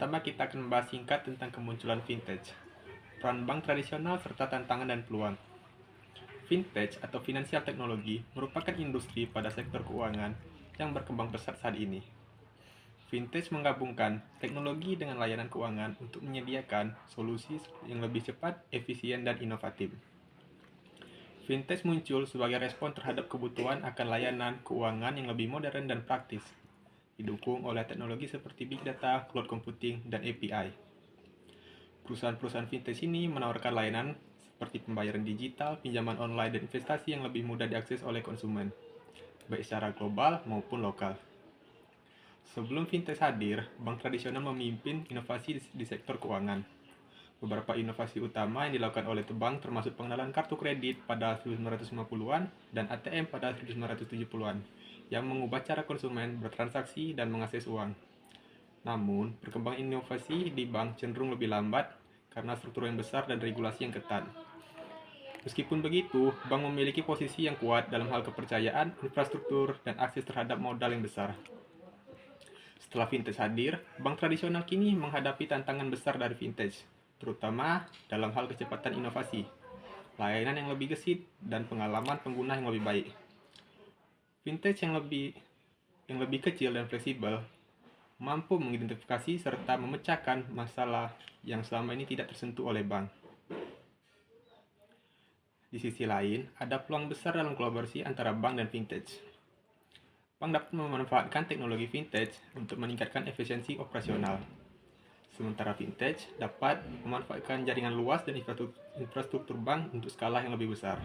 Pertama, kita akan membahas singkat tentang kemunculan vintage, peran bank tradisional, serta tantangan dan peluang. Vintage atau finansial teknologi merupakan industri pada sektor keuangan yang berkembang pesat saat ini. Vintage menggabungkan teknologi dengan layanan keuangan untuk menyediakan solusi yang lebih cepat, efisien, dan inovatif. Vintage muncul sebagai respon terhadap kebutuhan akan layanan keuangan yang lebih modern dan praktis, didukung oleh teknologi seperti Big Data, Cloud Computing, dan API. Perusahaan-perusahaan vintage ini menawarkan layanan seperti pembayaran digital, pinjaman online, dan investasi yang lebih mudah diakses oleh konsumen, baik secara global maupun lokal. Sebelum vintage hadir, bank tradisional memimpin inovasi di sektor keuangan. Beberapa inovasi utama yang dilakukan oleh bank termasuk pengenalan kartu kredit pada 1950-an dan ATM pada 1970-an, yang mengubah cara konsumen bertransaksi dan mengakses uang. Namun, perkembangan inovasi di bank cenderung lebih lambat karena struktur yang besar dan regulasi yang ketat. Meskipun begitu, bank memiliki posisi yang kuat dalam hal kepercayaan, infrastruktur, dan akses terhadap modal yang besar. Setelah vintage hadir, bank tradisional kini menghadapi tantangan besar dari vintage, terutama dalam hal kecepatan inovasi, layanan yang lebih gesit, dan pengalaman pengguna yang lebih baik. Vintage yang lebih kecil dan fleksibel mampu mengidentifikasi serta memecahkan masalah yang selama ini tidak tersentuh oleh bank. Di sisi lain, ada peluang besar dalam kolaborasi antara bank dan vintage. Bank dapat memanfaatkan teknologi vintage untuk meningkatkan efisiensi operasional. Sementara vintage dapat memanfaatkan jaringan luas dan infrastruktur bank untuk skala yang lebih besar.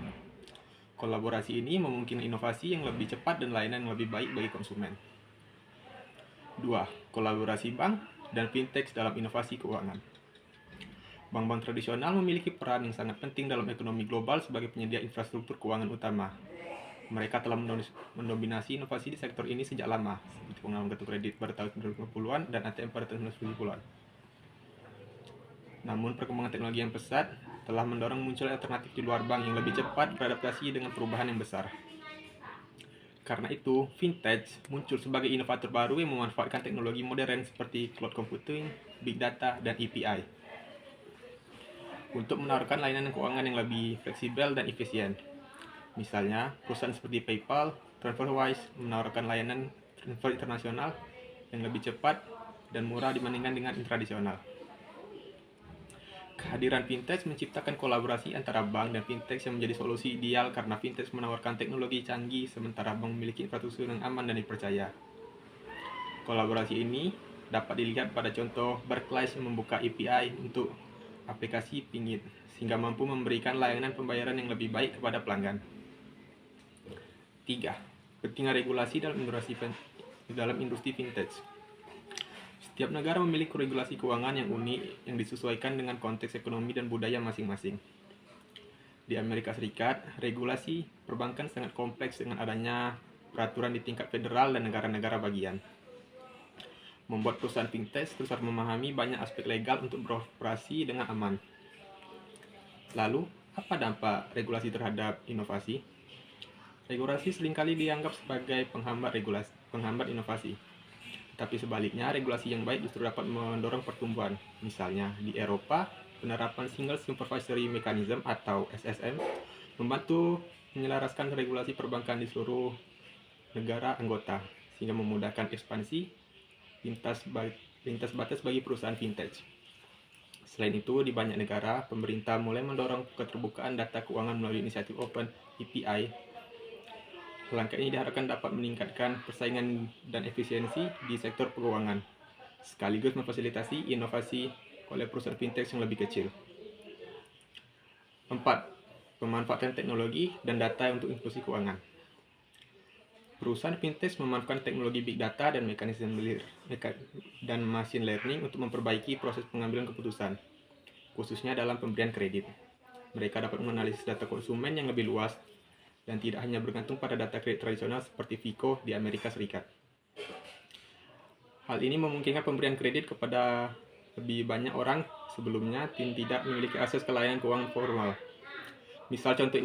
Kolaborasi ini memungkinkan inovasi yang lebih cepat dan layanan yang lebih baik bagi konsumen. 2. Kolaborasi bank dan fintech dalam inovasi keuangan. Bank-bank tradisional memiliki peran yang sangat penting dalam ekonomi global sebagai penyedia infrastruktur keuangan utama. Mereka telah mendominasi inovasi di sektor ini sejak lama, seperti pengenalan kartu kredit pada tahun 1950-an dan ATM pada tahun 1970-an. Namun, perkembangan teknologi yang pesat telah mendorong munculnya alternatif di luar bank yang lebih cepat beradaptasi dengan perubahan yang besar. Karena itu, vintage muncul sebagai inovator baru yang memanfaatkan teknologi modern seperti cloud computing, big data, dan API untuk menawarkan layanan keuangan yang lebih fleksibel dan efisien. Misalnya, perusahaan seperti PayPal, TransferWise menawarkan layanan transfer internasional yang lebih cepat dan murah dibandingkan dengan tradisional. Kehadiran fintech menciptakan kolaborasi antara bank dan fintech yang menjadi solusi ideal karena fintech menawarkan teknologi canggih sementara bank memiliki infrastruktur yang aman dan dipercaya. Kolaborasi ini dapat dilihat pada contoh Barclays yang membuka API untuk aplikasi Pingit sehingga mampu memberikan layanan pembayaran yang lebih baik kepada pelanggan. 3. Pentingnya regulasi dalam industri fintech. Setiap negara memiliki regulasi keuangan yang unik yang disesuaikan dengan konteks ekonomi dan budaya masing-masing. Di Amerika Serikat, regulasi perbankan sangat kompleks dengan adanya peraturan di tingkat federal dan negara-negara bagian. Membuat perusahaan fintech terus harus memahami banyak aspek legal untuk beroperasi dengan aman. Lalu, apa dampak regulasi terhadap inovasi? Regulasi seringkali dianggap sebagai penghambat inovasi. Tapi sebaliknya, regulasi yang baik justru dapat mendorong pertumbuhan. Misalnya, di Eropa, penerapan Single Supervisory Mechanism atau SSM membantu menyelaraskan regulasi perbankan di seluruh negara anggota, sehingga memudahkan ekspansi lintas batas bagi perusahaan fintech. Selain itu, di banyak negara, pemerintah mulai mendorong keterbukaan data keuangan melalui inisiatif Open API. Langkah ini diharapkan dapat meningkatkan persaingan dan efisiensi di sektor keuangan, sekaligus memfasilitasi inovasi oleh perusahaan fintech yang lebih kecil. 4. Pemanfaatan teknologi dan data untuk inklusi keuangan. Perusahaan fintech memanfaatkan teknologi big data dan machine learning untuk memperbaiki proses pengambilan keputusan, khususnya dalam pemberian kredit. Mereka dapat menganalisis data konsumen yang lebih luas dan tidak hanya bergantung pada data kredit tradisional seperti FICO di Amerika Serikat. Hal ini memungkinkan pemberian kredit kepada lebih banyak orang sebelumnya tidak memiliki akses ke layanan keuangan formal. Misal contoh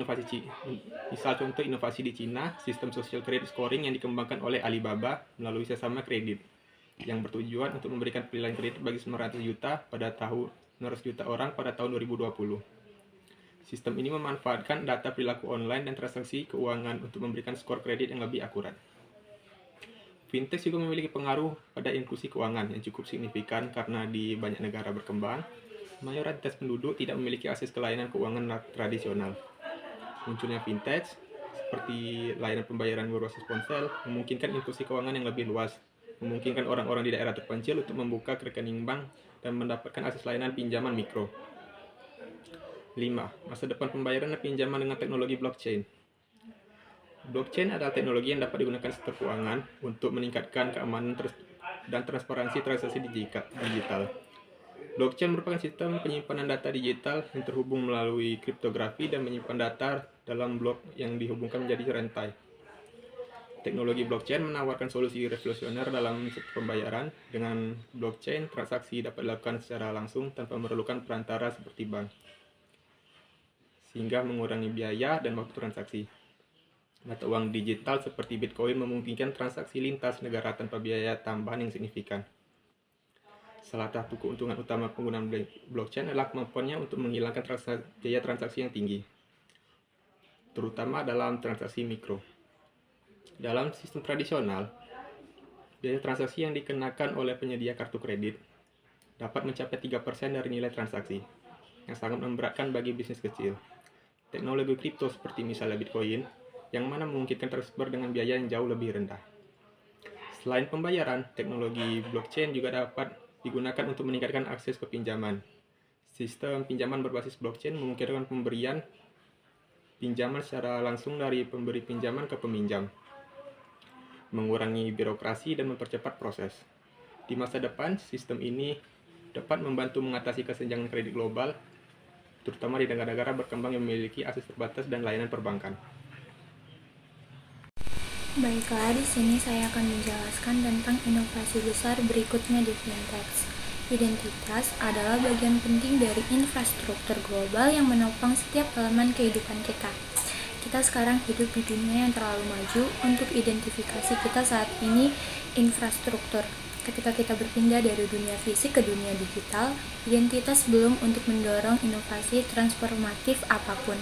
inovasi di Cina, sistem social credit scoring yang dikembangkan oleh Alibaba melalui sesama kredit, yang bertujuan untuk memberikan pilihan kredit bagi 900 juta orang pada tahun 2020. Sistem ini memanfaatkan data perilaku online dan transaksi keuangan untuk memberikan skor kredit yang lebih akurat. Fintech juga memiliki pengaruh pada inklusi keuangan yang cukup signifikan karena di banyak negara berkembang, mayoritas penduduk tidak memiliki akses ke layanan keuangan tradisional. Munculnya fintech, seperti layanan pembayaran berbasis ponsel, memungkinkan inklusi keuangan yang lebih luas, memungkinkan orang-orang di daerah terpencil untuk membuka rekening bank dan mendapatkan akses layanan pinjaman mikro. 5. Masa depan pembayaran dan pinjaman dengan teknologi blockchain. Blockchain adalah teknologi yang dapat digunakan sektor keuangan untuk meningkatkan keamanan dan transparansi transaksi digital. Blockchain merupakan sistem penyimpanan data digital yang terhubung melalui kriptografi dan menyimpan data dalam blok yang dihubungkan menjadi rantai. Teknologi blockchain menawarkan solusi revolusioner dalam sektor pembayaran. Dengan blockchain, transaksi dapat dilakukan secara langsung tanpa memerlukan perantara seperti bank, sehingga mengurangi biaya dan waktu transaksi. Mata uang digital seperti Bitcoin memungkinkan transaksi lintas negara tanpa biaya tambahan yang signifikan. Salah satu keuntungan utama penggunaan blockchain adalah kemampuannya untuk menghilangkan biaya transaksi yang tinggi, terutama dalam transaksi mikro. Dalam sistem tradisional, biaya transaksi yang dikenakan oleh penyedia kartu kredit dapat mencapai 3% dari nilai transaksi, yang sangat memberatkan bagi bisnis kecil. Teknologi kripto seperti misalnya Bitcoin, yang mana memungkinkan transfer dengan biaya yang jauh lebih rendah. Selain pembayaran, teknologi blockchain juga dapat digunakan untuk meningkatkan akses ke pinjaman. Sistem pinjaman berbasis blockchain memungkinkan pemberian pinjaman secara langsung dari pemberi pinjaman ke peminjam, mengurangi birokrasi dan mempercepat proses. Di masa depan, sistem ini dapat membantu mengatasi kesenjangan kredit global, terutama di negara-negara berkembang yang memiliki akses terbatas dan layanan perbankan. Baiklah, di sini saya akan menjelaskan tentang inovasi besar berikutnya di fintech. Identitas adalah bagian penting dari infrastruktur global yang menopang setiap elemen kehidupan kita. Kita sekarang hidup di dunia yang terlalu maju untuk identifikasi kita saat ini infrastruktur. Ketika kita berpindah dari dunia fisik ke dunia digital, identitas belum untuk mendorong inovasi transformatif apapun.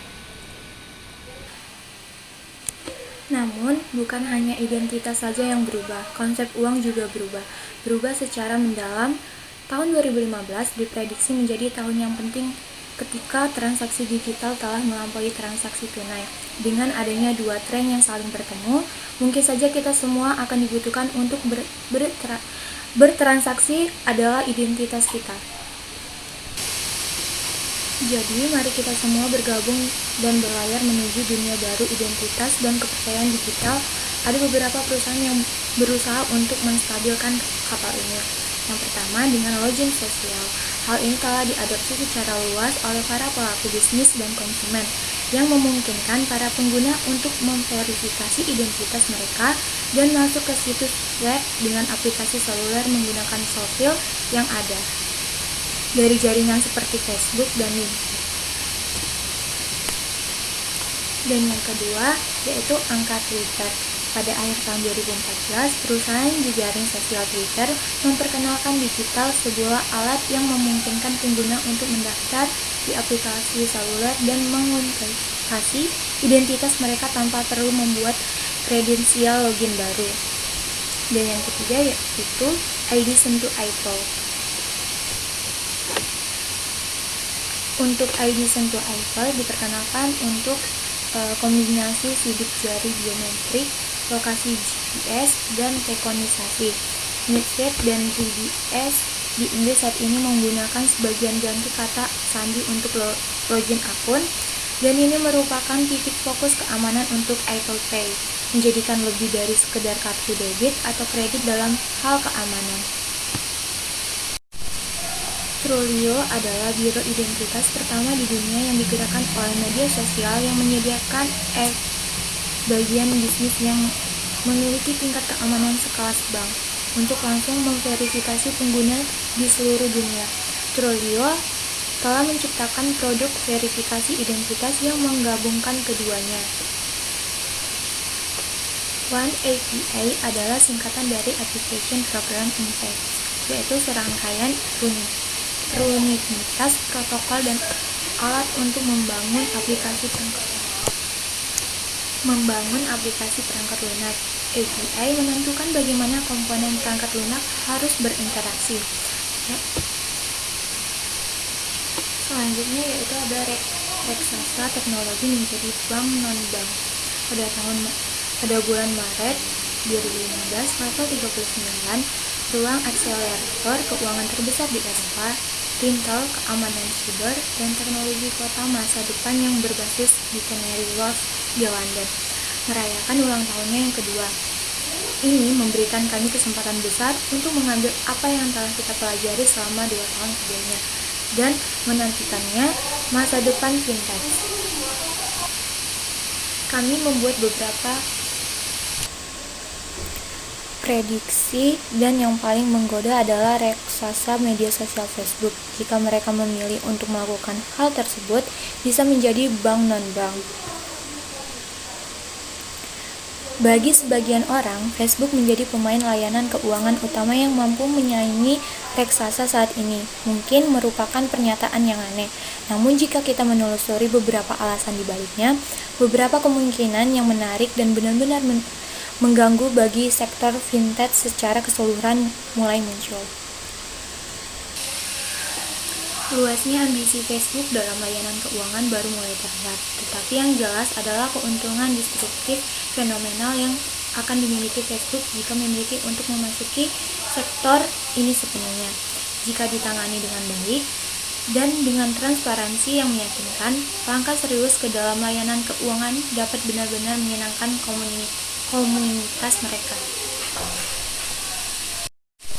Namun, bukan hanya identitas saja yang berubah, konsep uang juga berubah secara mendalam. Tahun 2015 diprediksi menjadi tahun yang penting ketika transaksi digital telah melampaui transaksi tunai. Dengan adanya dua tren yang saling bertemu, mungkin saja kita semua akan dibutuhkan untuk bertransaksi adalah identitas kita. Jadi, mari kita semua bergabung dan berlayar menuju dunia baru identitas dan kepercayaan digital. Ada beberapa perusahaan yang berusaha untuk menstabilkan kapal ini. Yang pertama, dengan login sosial. Hal ini telah diadopsi secara luas oleh para pelaku bisnis dan konsumen, yang memungkinkan para pengguna untuk memverifikasi identitas mereka dan masuk ke situs web dengan aplikasi seluler menggunakan profil yang ada dari jaringan seperti Facebook dan LinkedIn. Dan yang kedua, yaitu angka Twitter. Pada akhir tahun 2014, perusahaan jejaring sosial Twitter memperkenalkan digital, sebuah alat yang memungkinkan pengguna untuk mendaftar di aplikasi seluler dan mengunifikasi identitas mereka tanpa perlu membuat kredensial login baru. Dan yang ketiga yaitu ID Sentuh iPhone. Untuk ID Sentuh iPhone diperkenalkan untuk kombinasi sidik jari biometrik, lokasi GPS, dan rekognisasi. Netscape dan 3DS di Inggris saat ini menggunakan sebagian ganti kata sandi untuk login akun, dan ini merupakan titik fokus keamanan untuk Apple Pay, menjadikan lebih dari sekedar kartu debit atau kredit dalam hal keamanan. Trullio adalah biro identitas pertama di dunia yang digerakkan oleh media sosial yang menyediakan bagian bisnis yang memiliki tingkat keamanan sekelas bank untuk langsung memverifikasi pengguna di seluruh dunia. Trullio telah menciptakan produk verifikasi identitas yang menggabungkan keduanya. One API adalah singkatan dari Application Program Interface, yaitu serangkaian rutinitas protokol dan alat untuk membangun aplikasi perangkat lunak. API menentukan bagaimana komponen perangkat lunak harus berinteraksi. Selanjutnya yaitu ada raksasa teknologi menjadi bank non-bank. Pada bulan Maret 2015, level 39, ruang akselerator keuangan terbesar di Eropa, Intel, keamanan siber, dan teknologi kota masa depan yang berbasis di Canary Wharf di London, merayakan ulang tahunnya yang kedua. Ini memberikan kami kesempatan besar untuk mengambil apa yang telah kita pelajari selama 2 tahun sebelumnya dan menantikannya masa depan fintech. Kami membuat beberapa prediksi, dan yang paling menggoda adalah raksasa media sosial Facebook. Jika mereka memilih untuk melakukan hal tersebut, bisa menjadi bank non-bank. Bagi sebagian orang, Facebook menjadi pemain layanan keuangan utama yang mampu menyaingi raksasa saat ini. Mungkin merupakan pernyataan yang aneh, namun jika kita menelusuri beberapa alasan di baliknya, beberapa kemungkinan yang menarik dan benar-benar mengganggu bagi sektor fintech secara keseluruhan mulai muncul. Luasnya ambisi Facebook dalam layanan keuangan baru mulai terlihat, tetapi yang jelas adalah keuntungan disruptif fenomenal yang akan dimiliki Facebook jika memiliki untuk memasuki sektor ini sepenuhnya. Jika ditangani dengan baik dan dengan transparansi yang meyakinkan, langkah serius ke dalam layanan keuangan dapat benar-benar menyenangkan komunitas mereka.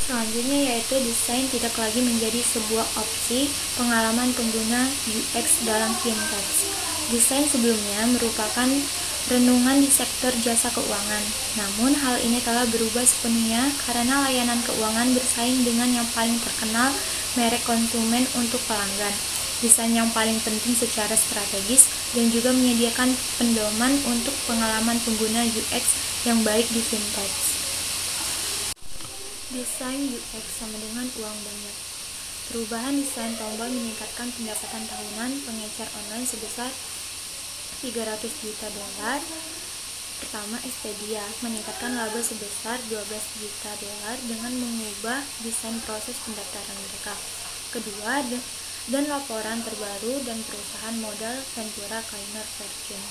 Selanjutnya yaitu desain tidak lagi menjadi sebuah opsi pengalaman pengguna UX dalam fintech. Desain sebelumnya merupakan renungan di sektor jasa keuangan. Namun hal ini telah berubah sepenuhnya karena layanan keuangan bersaing dengan yang paling terkenal merek konsumen untuk pelanggan. Desain yang paling penting secara strategis dan juga menyediakan pedoman untuk pengalaman pengguna UX yang baik di fintech. Desain UX sama dengan uang banyak. Perubahan desain tombol meningkatkan pendapatan tahunan pengecer online sebesar $300 juta. Pertama, Expedia meningkatkan laba sebesar $12 juta dengan mengubah desain proses pendaftaran mereka. Kedua, dan laporan terbaru dan perusahaan modal Ventura Kleiner Virgin.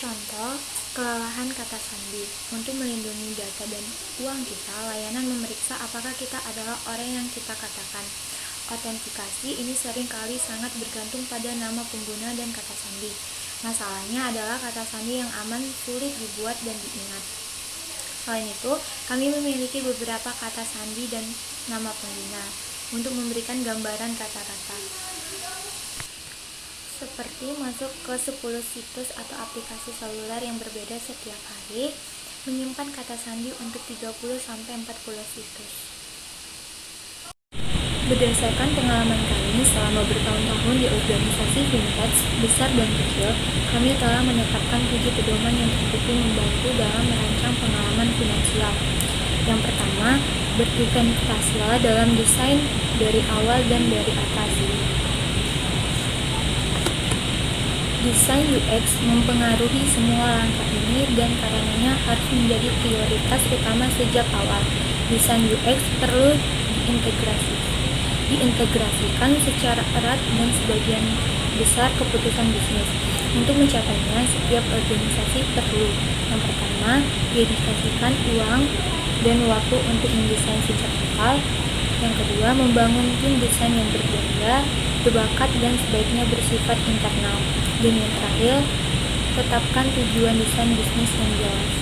Contoh, kelelahan kata sandi. Untuk melindungi data dan uang kita, layanan memeriksa apakah kita adalah orang yang kita katakan. Autentikasi ini sering kali sangat bergantung pada nama pengguna dan kata sandi. Masalahnya adalah kata sandi yang aman sulit dibuat dan diingat. Selain itu, kami memiliki beberapa kata sandi dan nama pengguna untuk memberikan gambaran rata-rata. Seperti masuk ke 10 situs atau aplikasi seluler yang berbeda setiap hari, menyimpan kata sandi untuk 30-40 situs. Berdasarkan pengalaman kami selama bertahun-tahun di organisasi fintech besar dan kecil, kami telah menetapkan 7 pedoman yang terbukti membantu dalam merancang pengalaman finansial. Yang pertama, berinvestasilah dalam desain dari awal dan dari atas. Desain UX mempengaruhi semua langkah ini dan karenanya harus menjadi prioritas utama sejak awal. Desain UX perlu diintegrasikan secara erat dan sebagian besar keputusan bisnis. Untuk mencapainya, setiap organisasi perlu: yang pertama, dedikasikan uang dan waktu untuk mendesain sejak awal. Yang kedua, membangun tim desain yang berbeda, berbakat dan sebaiknya bersifat internal. Dan yang terakhir, tetapkan tujuan desain bisnis yang jelas.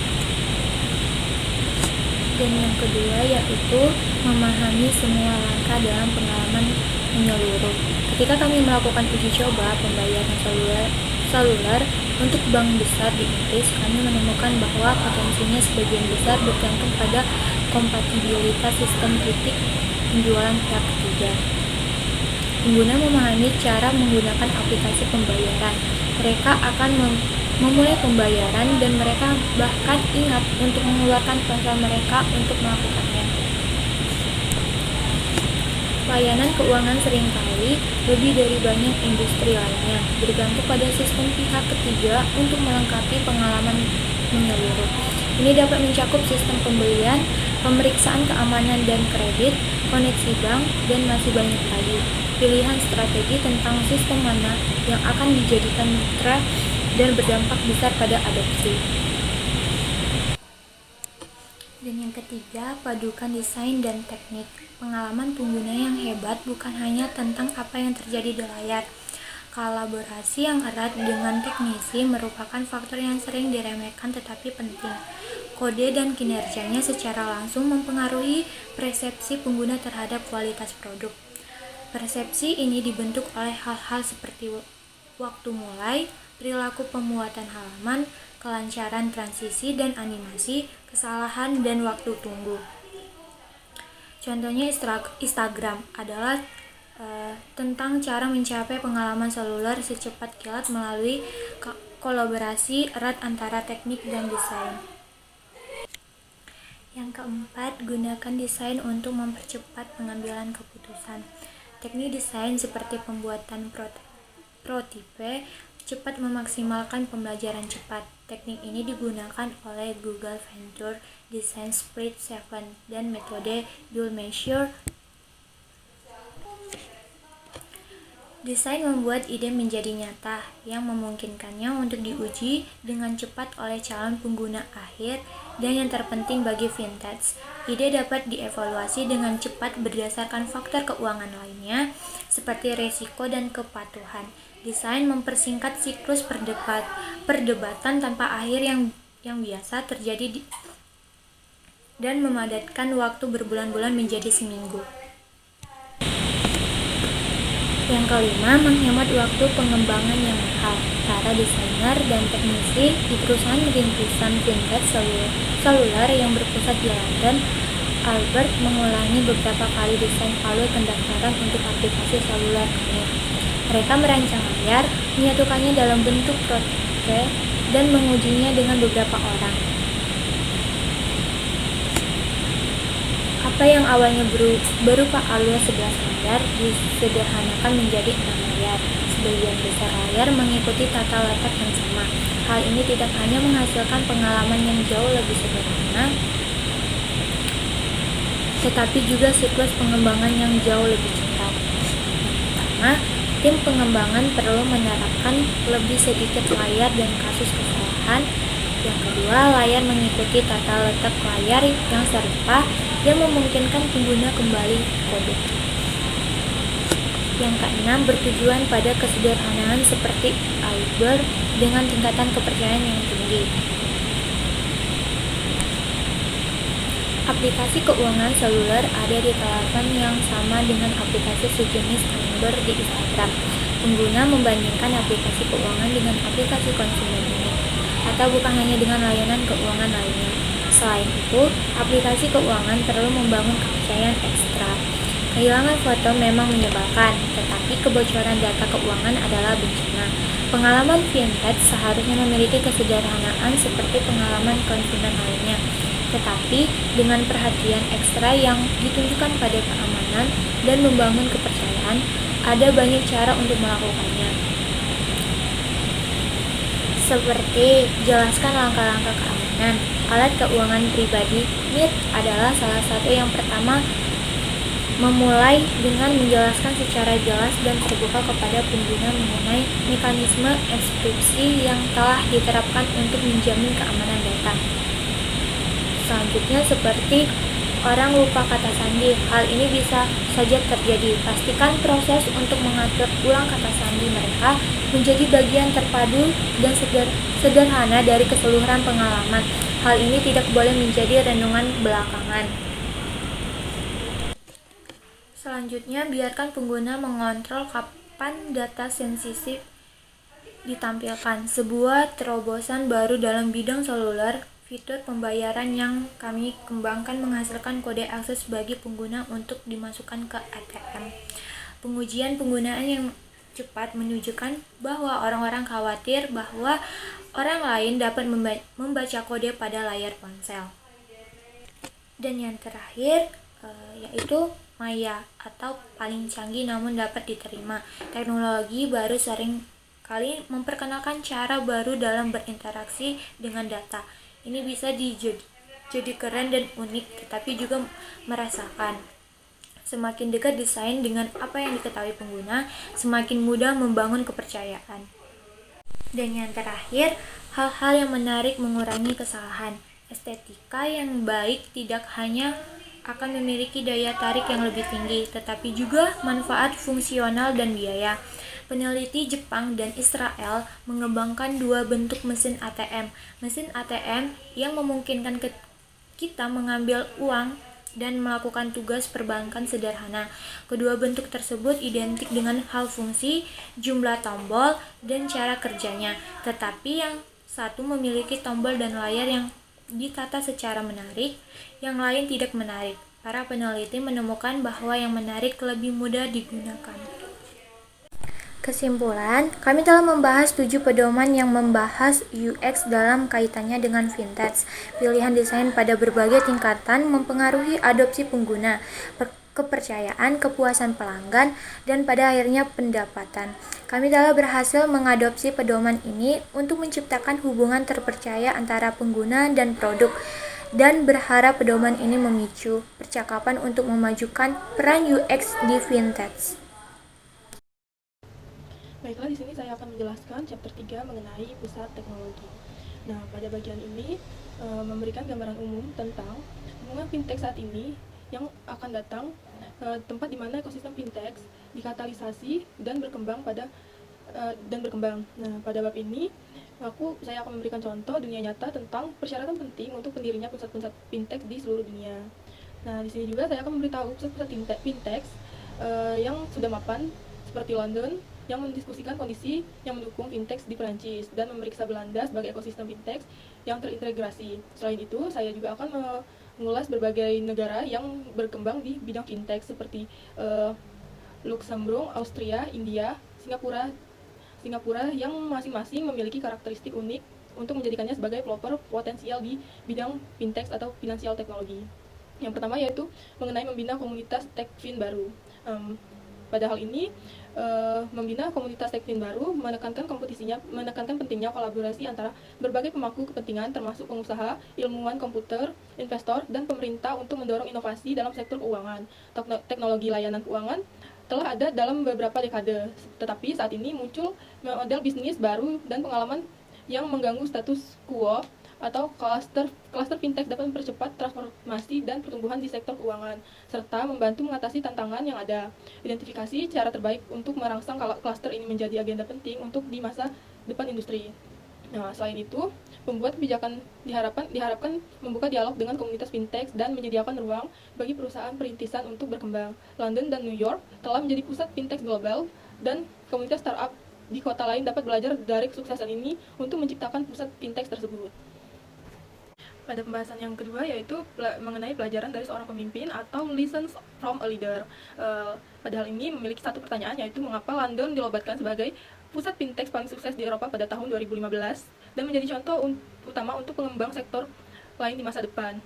Dan yang kedua yaitu memahami semua langkah dalam pengalaman menyeluruh. Ketika kami melakukan uji coba pembayaran seluler untuk bank besar di Inggris, kami menemukan bahwa potensinya sebagian besar bergantung pada kompatibilitas sistem titik penjualan pihak ketiga. Pengguna memahami cara menggunakan aplikasi pembayaran. Mereka akan memulai pembayaran dan mereka bahkan ingat untuk mengeluarkan ponsel mereka untuk melakukannya. Layanan keuangan seringkali lebih dari banyak industri lainnya bergantung pada sistem pihak ketiga untuk melengkapi pengalaman menyeluruh. Ini dapat mencakup sistem pembelian, pemeriksaan keamanan dan kredit, koneksi bank, dan masih banyak lagi. Pilihan strategi tentang sistem mana yang akan dijadikan mitra dan berdampak besar pada adopsi. Dan yang ketiga, padukan desain dan teknik. Pengalaman pengguna yang hebat bukan hanya tentang apa yang terjadi di layar. Kolaborasi yang erat dengan teknisi merupakan faktor yang sering diremehkan tetapi penting. Kode dan kinerjanya secara langsung mempengaruhi persepsi pengguna terhadap kualitas produk. Persepsi ini dibentuk oleh hal-hal seperti waktu mulai, perilaku pemuatan halaman, kelancaran transisi dan animasi, kesalahan, dan waktu tunggu. Contohnya Instagram adalah tentang cara mencapai pengalaman seluler secepat kilat melalui kolaborasi erat antara teknik dan desain. Yang keempat, gunakan desain untuk mempercepat pengambilan keputusan. Teknik desain seperti pembuatan prototipe cepat memaksimalkan pembelajaran cepat. Teknik ini digunakan oleh Google Venture Design Sprint 7 dan metode Dual Measure. Desain membuat ide menjadi nyata yang memungkinkannya untuk diuji dengan cepat oleh calon pengguna akhir, dan yang terpenting bagi fintech, ide dapat dievaluasi dengan cepat berdasarkan faktor keuangan lainnya seperti risiko dan kepatuhan. Desain mempersingkat siklus perdebatan tanpa akhir yang biasa terjadi dan memadatkan waktu berbulan-bulan menjadi seminggu. Yang kelima, menghemat waktu pengembangan yang mahal. Para desainer dan teknisi di perusahaan rintisan fintech seluler yang berpusat di London, Albert mengulangi beberapa kali desain alur pendaftaran untuk aplikasi seluler kami. Mereka merancang layar, menyatukannya dalam bentuk prototipe, dan mengujinya dengan beberapa orang. Apa yang awalnya berupa alur 11 layar disederhanakan menjadi 6 layar. Sebagian besar layar mengikuti tata letak yang sama. Hal ini tidak hanya menghasilkan pengalaman yang jauh lebih sederhana, tetapi juga siklus pengembangan yang jauh lebih cepat. Pertama, tim pengembangan perlu menerapkan lebih sedikit layar dan kasus kesalahan. Yang kedua, layar mengikuti tata letak layar yang serupa yang memungkinkan pengguna kembali kode. Yang keenam, bertujuan pada kesederhanaan seperti Albert dengan tingkatan kepercayaan yang tinggi. Aplikasi keuangan seluler ada di telepon yang sama dengan aplikasi sejenis Amber di Instagram. Pengguna membandingkan aplikasi keuangan dengan aplikasi konsumen ini, atau bukan hanya dengan layanan keuangan lainnya. Selain itu, aplikasi keuangan perlu membangun kepercayaan ekstra. Kehilangan foto memang menyebalkan, tetapi kebocoran data keuangan adalah bencana. Pengalaman vintage seharusnya memiliki kesederhanaan seperti pengalaman konsumen lainnya, tetapi dengan perhatian ekstra yang ditunjukkan pada keamanan dan membangun kepercayaan. Ada banyak cara untuk melakukannya, seperti jelaskan langkah-langkah keamanan. Alat keuangan pribadi NIT adalah salah satu yang pertama. Memulai dengan menjelaskan secara jelas dan terbuka kepada pengguna mengenai mekanisme enkripsi yang telah diterapkan untuk menjamin keamanan data. Selanjutnya, seperti orang lupa kata sandi, hal ini bisa saja terjadi. Pastikan proses untuk mengatur ulang kata sandi mereka menjadi bagian terpadu dan sederhana dari keseluruhan pengalaman. Hal ini tidak boleh menjadi renungan belakangan. Selanjutnya, biarkan pengguna mengontrol kapan data sensitif ditampilkan. Sebuah terobosan baru dalam bidang seluler, fitur pembayaran yang kami kembangkan menghasilkan kode akses bagi pengguna untuk dimasukkan ke ATM. Pengujian penggunaan yang cepat menunjukkan bahwa orang-orang khawatir bahwa orang lain dapat membaca kode pada layar ponsel. Dan yang terakhir, yaitu Maya atau paling canggih namun dapat diterima. Teknologi baru sering kali memperkenalkan cara baru dalam berinteraksi dengan data. Ini bisa jadi keren dan unik, tetapi juga merasakan. Semakin dekat desain dengan apa yang diketahui pengguna, semakin mudah membangun kepercayaan. Dan yang terakhir, hal-hal yang menarik mengurangi kesalahan. Estetika yang baik tidak hanya akan memiliki daya tarik yang lebih tinggi, tetapi juga manfaat fungsional dan biaya. Peneliti Jepang dan Israel mengembangkan dua bentuk mesin ATM. Mesin ATM yang memungkinkan kita mengambil uang dan melakukan tugas perbankan sederhana. Kedua bentuk tersebut identik dengan hal fungsi, jumlah tombol, dan cara kerjanya. Tetapi yang satu memiliki tombol dan layar yang ditata secara menarik, yang lain tidak menarik. Para peneliti menemukan bahwa yang menarik lebih mudah digunakan. Kesimpulan, kami telah membahas 7 pedoman yang membahas UX dalam kaitannya dengan vintage. Pilihan desain pada berbagai tingkatan mempengaruhi adopsi pengguna, kepercayaan, kepuasan pelanggan, dan pada akhirnya pendapatan. Kami telah berhasil mengadopsi pedoman ini untuk menciptakan hubungan terpercaya antara pengguna dan produk, dan berharap pedoman ini memicu percakapan untuk memajukan peran UX di vintage. Baiklah, di sini saya akan menjelaskan chapter 3 mengenai pusat teknologi. Nah, pada bagian ini memberikan gambaran umum tentang hubungan fintech saat ini yang akan datang, tempat di mana ekosistem fintech dikatalisasi dan berkembang Nah, pada bab ini saya akan memberikan contoh dunia nyata tentang persyaratan penting untuk pendirinya pusat-pusat fintech di seluruh dunia. Nah, di sini juga saya akan memberitahu pusat-pusat fintech yang sudah mapan seperti London, yang mendiskusikan kondisi yang mendukung fintech di Perancis dan memeriksa Belanda sebagai ekosistem fintech yang terintegrasi. Selain itu, saya juga akan mengulas berbagai negara yang berkembang di bidang fintech seperti Luxembourg, Austria, India, Singapura yang masing-masing memiliki karakteristik unik untuk menjadikannya sebagai pelopor potensial di bidang fintech atau finansial teknologi. Yang pertama yaitu mengenai membina komunitas TechFin baru. Pada hal ini, membina komunitas TechFin baru menekankan pentingnya kolaborasi antara berbagai pemangku kepentingan termasuk pengusaha, ilmuwan komputer, investor, dan pemerintah untuk mendorong inovasi dalam sektor keuangan. Teknologi layanan keuangan telah ada dalam beberapa dekade, tetapi saat ini muncul model bisnis baru dan pengalaman yang mengganggu status quo atau klaster fintech dapat mempercepat transformasi dan pertumbuhan di sektor keuangan, serta membantu mengatasi tantangan yang ada. Identifikasi cara terbaik untuk merangsang klaster ini menjadi agenda penting untuk di masa depan industri. Nah, selain itu, pembuat kebijakan diharapkan membuka dialog dengan komunitas fintech dan menyediakan ruang bagi perusahaan perintisan untuk berkembang. London dan New York telah menjadi pusat fintech global, dan komunitas startup di kota lain dapat belajar dari kesuksesan ini untuk menciptakan pusat fintech tersebut. Pada pembahasan yang kedua yaitu mengenai pelajaran dari seorang pemimpin atau lessons from a leader. Padahal ini memiliki satu pertanyaan, yaitu mengapa London dilobatkan sebagai pusat fintech paling sukses di Eropa pada tahun 2015 dan menjadi contoh utama untuk pengembang sektor lain di masa depan.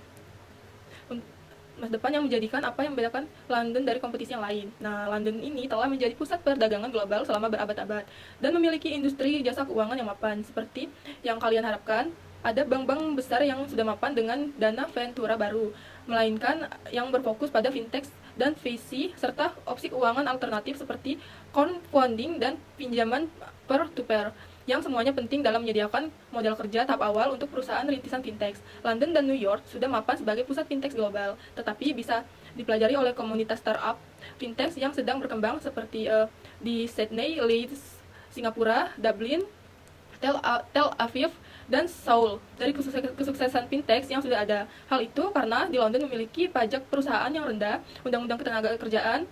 Masa depan yang menjadikan apa yang membedakan London dari kompetisi yang lain. Nah, London ini telah menjadi pusat perdagangan global selama berabad-abad dan memiliki industri jasa keuangan yang mapan. Seperti yang kalian harapkan, ada bank-bank besar yang sudah mapan dengan dana ventura baru, melainkan yang berfokus pada fintech dan VC, serta opsi keuangan alternatif seperti crowdfunding dan pinjaman peer-to-peer, yang semuanya penting dalam menyediakan modal kerja tahap awal untuk perusahaan rintisan fintech. London dan New York sudah mapan sebagai pusat fintech global, tetapi bisa dipelajari oleh komunitas startup fintech yang sedang berkembang seperti di Sydney, Leeds, Singapura, Dublin, Tel Aviv, dan Seoul dari kesuksesan fintech yang sudah ada. Hal itu karena di London memiliki pajak perusahaan yang rendah, undang-undang ketenagakerjaan,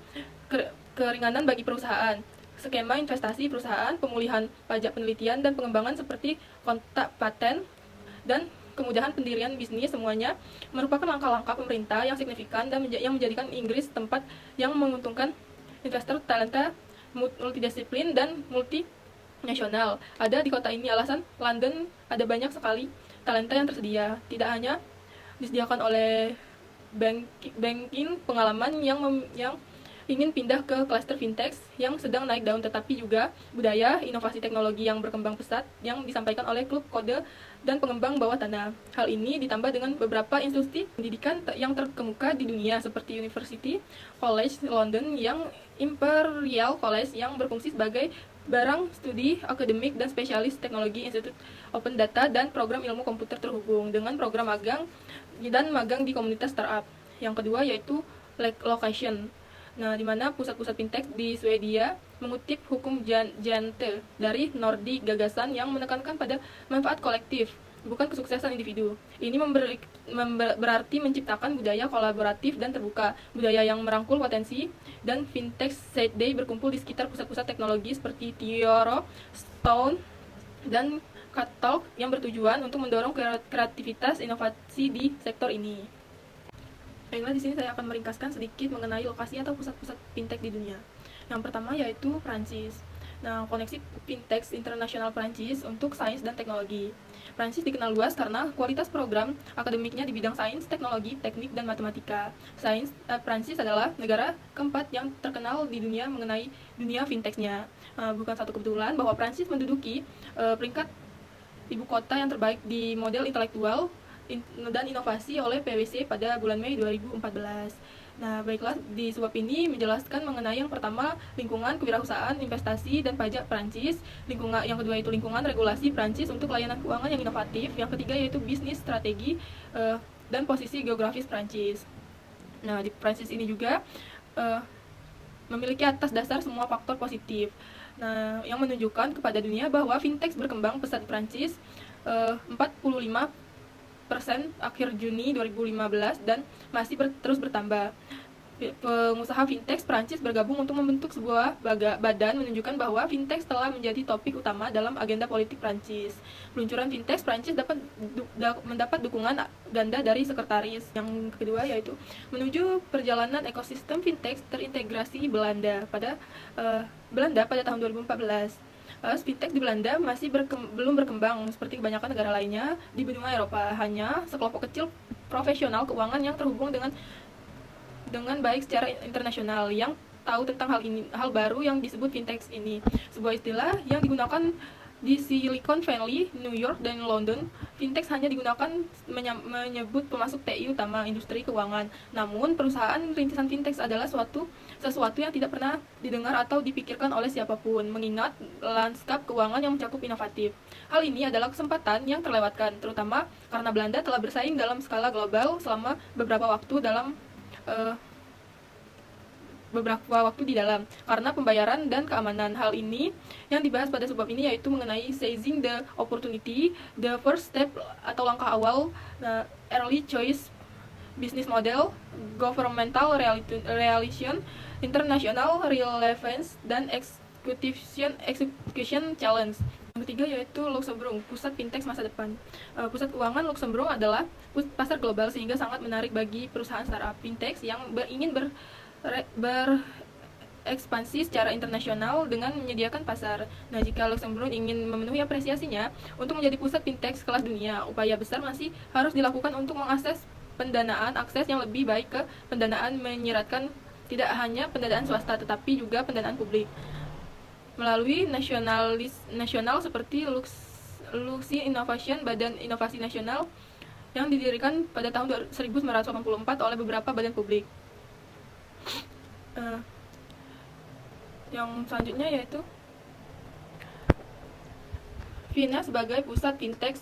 keringanan bagi perusahaan, skema investasi perusahaan, pemulihan pajak penelitian dan pengembangan seperti kontak paten, dan kemudahan pendirian bisnis. Semuanya merupakan langkah-langkah pemerintah yang signifikan dan yang menjadikan Inggris tempat yang menguntungkan investor talenta multidisiplin dan multinasional. Ada di kota ini. Alasan London ada banyak sekali talenta yang tersedia, tidak hanya disediakan oleh banking pengalaman yang ingin pindah ke klaster fintech yang sedang naik daun, tetapi juga budaya, inovasi teknologi yang berkembang pesat yang disampaikan oleh klub kode dan pengembang bawah tanah. Hal ini ditambah dengan beberapa institusi pendidikan yang terkemuka di dunia seperti University College London, yang Imperial College yang berfungsi sebagai barang studi akademik dan spesialis teknologi, Institute Open Data, dan program ilmu komputer terhubung dengan program magang di komunitas startup. Yang kedua yaitu location. Nah, di mana pusat-pusat fintech di Swedia mengutip hukum Jante dari Nordi, gagasan yang menekankan pada manfaat kolektif, bukan kesuksesan individu. Ini berarti menciptakan budaya kolaboratif dan terbuka, budaya yang merangkul potensi, dan fintech Saturday berkumpul di sekitar pusat-pusat teknologi seperti Tioro, Stone, dan Catalog yang bertujuan untuk mendorong kreativitas inovasi di sektor ini. Baiklah, di sini saya akan meringkaskan sedikit mengenai lokasi atau pusat-pusat fintech di dunia. Yang pertama yaitu Prancis. Nah, koneksi fintech internasional Prancis untuk sains dan teknologi. Prancis dikenal luas karena kualitas program akademiknya di bidang sains, teknologi, teknik, dan matematika. Prancis adalah negara keempat yang terkenal di dunia mengenai dunia fintechnya. Bukan satu kebetulan bahwa Prancis menduduki peringkat ibu kota yang terbaik di model intelektual dan inovasi oleh PwC pada bulan Mei 2014. Nah, baiklah, di suap ini menjelaskan mengenai yang pertama, lingkungan kewirausahaan, investasi, dan pajak Prancis. Yang kedua itu lingkungan regulasi Prancis untuk layanan keuangan yang inovatif. Yang ketiga yaitu bisnis strategi dan posisi geografis Prancis. Nah, di Prancis ini juga memiliki atas dasar semua faktor positif. Nah, yang menunjukkan kepada dunia bahwa fintech berkembang pesat di Prancis. 45% akhir Juni 2015 dan masih terus bertambah. Pengusaha fintech Prancis bergabung untuk membentuk sebuah badan menunjukkan bahwa fintech telah menjadi topik utama dalam agenda politik Prancis. Peluncuran fintech Prancis mendapat dukungan ganda dari sekretaris. Yang kedua yaitu menuju perjalanan ekosistem fintech terintegrasi Belanda pada tahun 2014. Fintech di Belanda masih belum berkembang seperti kebanyakan negara lainnya di benua Eropa. Hanya sekelompok kecil profesional keuangan yang terhubung dengan baik secara internasional yang tahu tentang hal baru yang disebut fintech ini. Sebuah istilah yang digunakan Di Silicon Valley, New York, dan London, fintech hanya digunakan menyebut pemasok TI utama industri keuangan. Namun, perusahaan rintisan fintech adalah sesuatu yang tidak pernah didengar atau dipikirkan oleh siapapun, mengingat lanskap keuangan yang mencakup inovatif. Hal ini adalah kesempatan yang terlewatkan, terutama karena Belanda telah bersaing dalam skala global selama beberapa waktu di dalam karena pembayaran dan keamanan. Hal ini yang dibahas pada subbab ini yaitu mengenai seizing the opportunity, the first step atau langkah awal, early choice business model, governmental relation, international relevance, dan execution challenge. Yang ketiga yaitu Luxembourg, pusat fintech masa depan. Pusat keuangan Luxembourg adalah pasar global sehingga sangat menarik bagi perusahaan startup fintech yang ingin berekspansi secara internasional dengan menyediakan pasar. Nah, jika Luxembourg ingin memenuhi apresiasinya untuk menjadi pusat fintech kelas dunia, upaya besar masih harus dilakukan untuk mengakses pendanaan, akses yang lebih baik ke pendanaan menyeratkan tidak hanya pendanaan swasta tetapi juga pendanaan publik melalui nasional seperti Luxi Innovation, Badan Inovasi Nasional yang didirikan pada tahun 1984 oleh beberapa badan publik. Yang selanjutnya yaitu Vienna sebagai pusat fintech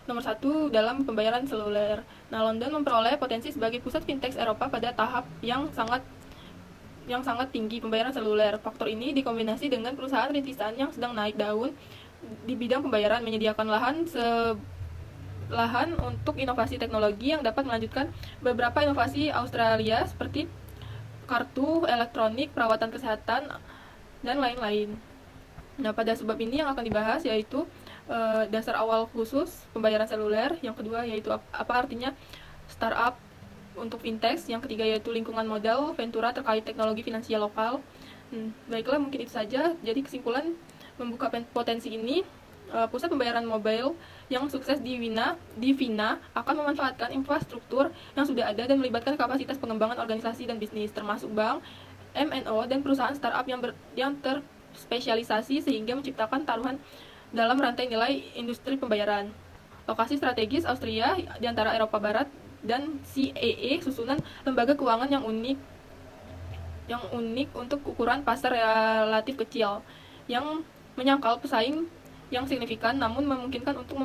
nomor 1 dalam pembayaran seluler. Nah, London memperoleh potensi sebagai pusat fintech Eropa pada tahap yang sangat tinggi pembayaran seluler. Faktor ini dikombinasi dengan perusahaan rintisan yang sedang naik daun di bidang pembayaran, menyediakan lahan untuk inovasi teknologi yang dapat melanjutkan beberapa inovasi Australia seperti kartu elektronik, perawatan kesehatan, dan lain-lain. Nah, pada sebab ini yang akan dibahas yaitu dasar awal khusus pembayaran seluler, yang kedua yaitu apa artinya startup untuk fintech, yang ketiga yaitu lingkungan modal Ventura terkait teknologi finansial lokal. Baiklah, mungkin itu saja. Jadi kesimpulan membuka potensi ini, pusat pembayaran mobile yang sukses di Vienna akan memanfaatkan infrastruktur yang sudah ada dan melibatkan kapasitas pengembangan organisasi dan bisnis, termasuk bank, MNO, dan perusahaan startup yang terspesialisasi sehingga menciptakan taruhan dalam rantai nilai industri pembayaran. Lokasi strategis Austria di antara Eropa Barat dan CEE, susunan lembaga keuangan yang unik untuk ukuran pasar relatif kecil, yang menyangkal pesaing yang signifikan, namun memungkinkan untuk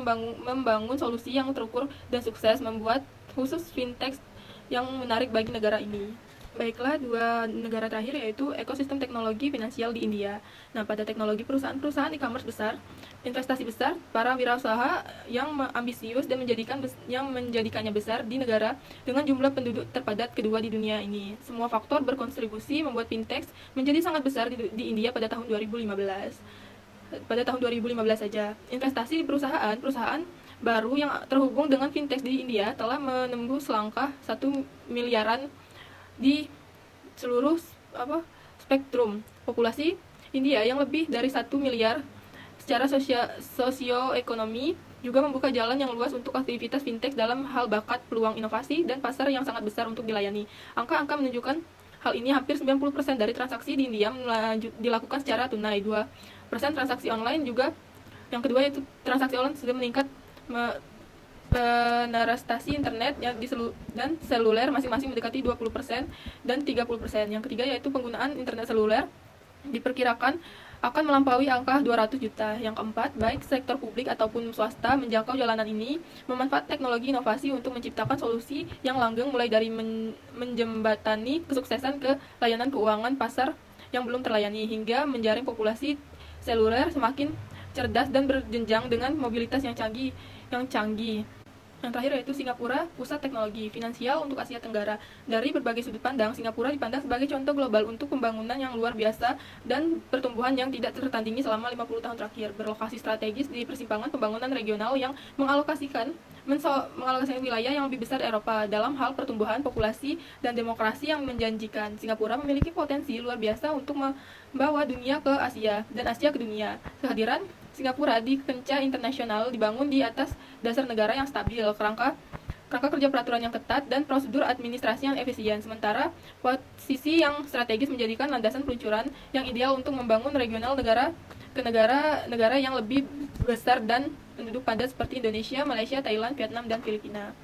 membangun solusi yang terukur dan sukses, membuat khusus fintech yang menarik bagi negara ini. Baiklah, dua negara terakhir yaitu ekosistem teknologi finansial di India. Nah, pada teknologi perusahaan e-commerce besar, investasi besar, para wirausaha yang ambisius dan menjadikannya besar di negara dengan jumlah penduduk terpadat kedua di dunia ini. Semua faktor berkontribusi membuat fintech menjadi sangat besar di India pada tahun 2015. Pada tahun 2015 saja, investasi di perusahaan baru yang terhubung dengan fintech di India telah menembus langkah 1 miliaran di seluruh spektrum populasi India yang lebih dari 1 miliar. Secara sosioekonomi juga membuka jalan yang luas untuk aktivitas fintech dalam hal bakat, peluang inovasi, dan pasar yang sangat besar untuk dilayani. Angka-angka menunjukkan hal ini. Hampir 90% dari transaksi di India dilakukan secara tunai, 2% transaksi online juga. Yang kedua yaitu transaksi online sudah meningkat. Penetrasi internet dan seluler masing-masing mendekati 20% dan 30%. Yang ketiga yaitu penggunaan internet seluler diperkirakan akan melampaui angka 200 juta. Yang keempat, baik sektor publik ataupun swasta menjangkau jalanan ini, memanfaatkan teknologi inovasi untuk menciptakan solusi yang langgeng, mulai dari menjembatani kesuksesan ke layanan keuangan pasar yang belum terlayani, hingga menjaring populasi seluler semakin cerdas dan berjenjang dengan mobilitas yang canggih. Yang terakhir yaitu Singapura, pusat teknologi finansial untuk Asia Tenggara. Dari berbagai sudut pandang, Singapura dipandang sebagai contoh global untuk pembangunan yang luar biasa dan pertumbuhan yang tidak tertandingi selama 50 tahun terakhir. Berlokasi strategis di persimpangan pembangunan regional yang mengalokasikan wilayah yang lebih besar Eropa dalam hal pertumbuhan populasi dan demokrasi yang menjanjikan. Singapura memiliki potensi luar biasa untuk membawa dunia ke Asia dan Asia ke dunia. Kehadiran Singapura di kancah internasional dibangun di atas dasar negara yang stabil, kerangka kerja peraturan yang ketat, dan prosedur administrasi yang efisien. Sementara posisi yang strategis menjadikan landasan peluncuran yang ideal untuk membangun regional negara ke negara-negara yang lebih besar dan penduduk padat seperti Indonesia, Malaysia, Thailand, Vietnam, dan Filipina.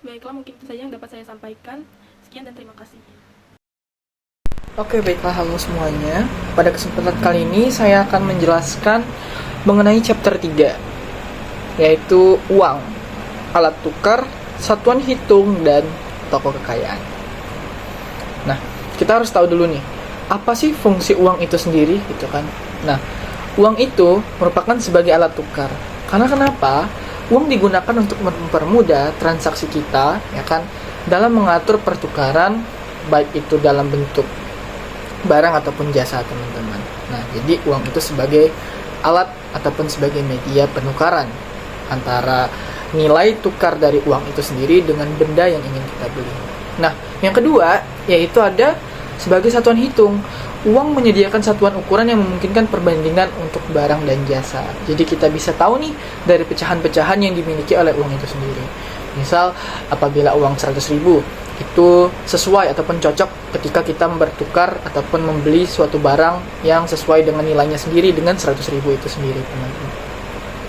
Baiklah, mungkin itu saja yang dapat saya sampaikan. Sekian dan terima kasih. Oke, baiklah, halo semuanya. Pada kesempatan kali ini saya akan menjelaskan mengenai chapter 3, yaitu uang, alat tukar, satuan hitung, dan toko kekayaan. Nah, kita harus tahu dulu nih, apa sih fungsi uang itu sendiri, gitu kan? Nah, uang itu merupakan sebagai alat tukar. Karena kenapa? Uang digunakan untuk mempermudah transaksi kita, ya kan, dalam mengatur pertukaran, baik itu dalam bentuk barang ataupun jasa, teman-teman. Nah, jadi uang itu sebagai alat ataupun sebagai media penukaran antara nilai tukar dari uang itu sendiri dengan benda yang ingin kita beli. Nah, yang kedua yaitu ada sebagai satuan hitung. Uang menyediakan satuan ukuran yang memungkinkan perbandingan untuk barang dan jasa. Jadi kita bisa tahu nih dari pecahan-pecahan yang dimiliki oleh uang itu sendiri. Misal apabila uang 100.000 itu sesuai ataupun cocok ketika kita bertukar ataupun membeli suatu barang yang sesuai dengan nilainya sendiri dengan 100.000 itu sendiri, teman-teman.